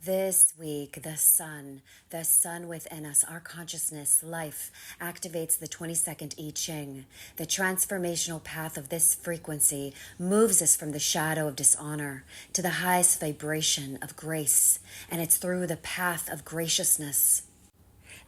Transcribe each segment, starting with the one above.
This week, the sun within us, our consciousness, life, activates the 22nd I Ching. The transformational path of this frequency moves us from the shadow of dishonor to the highest vibration of grace, and it's through the path of graciousness.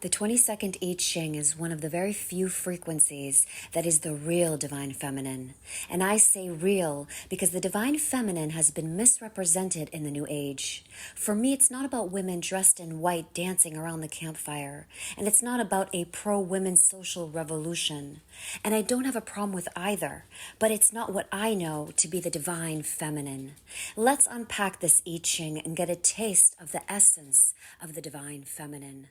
The 22nd I Ching is one of the very few frequencies that is the real divine feminine. And I say real because the divine feminine has been misrepresented in the New Age. For me, it's not about women dressed in white dancing around the campfire. And it's not about a pro-women social revolution. And I don't have a problem with either, but it's not what I know to be the divine feminine. Let's unpack this I Ching and get a taste of the essence of the divine feminine.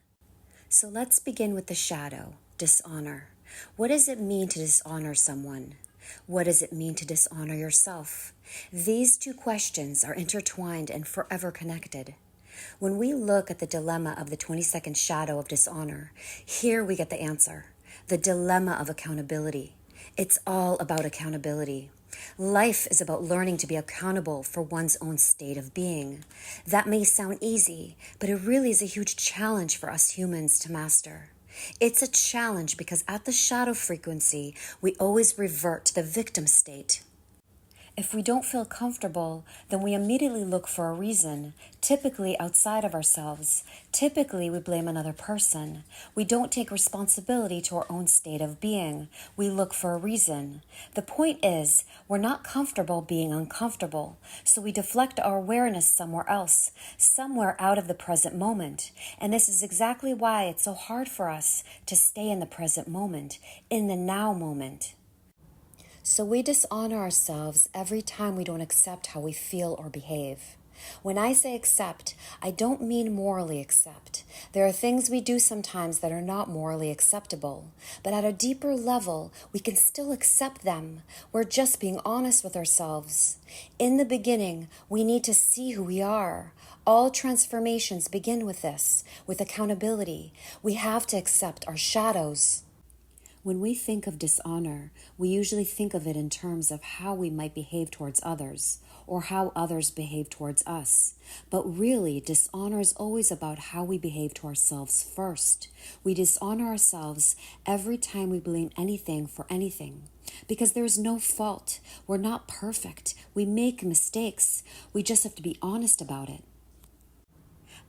So let's begin with the shadow, dishonor. What does it mean to dishonor someone? What does it mean to dishonor yourself? These two questions are intertwined and forever connected. When we look at the dilemma of the 22nd shadow of dishonor, here we get the answer, the dilemma of accountability. It's all about accountability. Life is about learning to be accountable for one's own state of being. That may sound easy, but it really is a huge challenge for us humans to master. It's a challenge because at the shadow frequency, we always revert to the victim state. If we don't feel comfortable, then we immediately look for a reason, typically outside of ourselves. Typically, we blame another person. We don't take responsibility to our own state of being. We look for a reason. The point is, we're not comfortable being uncomfortable, so we deflect our awareness somewhere else, somewhere out of the present moment. And this is exactly why it's so hard for us to stay in the present moment, in the now moment. So we dishonor ourselves every time we don't accept how we feel or behave. When I say accept, I don't mean morally accept. There are things we do sometimes that are not morally acceptable, but at a deeper level, we can still accept them. We're just being honest with ourselves. In the beginning, we need to see who we are. All transformations begin with this, with accountability. We have to accept our shadows. When we think of dishonor, we usually think of it in terms of how we might behave towards others, or how others behave towards us. But really, dishonor is always about how we behave to ourselves first. We dishonor ourselves every time we blame anything for anything. Because there is no fault. We're not perfect. We make mistakes. We just have to be honest about it.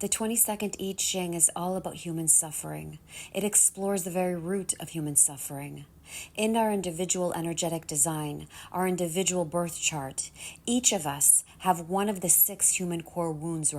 The 22nd I Ching is all about human suffering. It explores the very root of human suffering. In our individual energetic design, our individual birth chart, each of us have one of the 6 human core wounds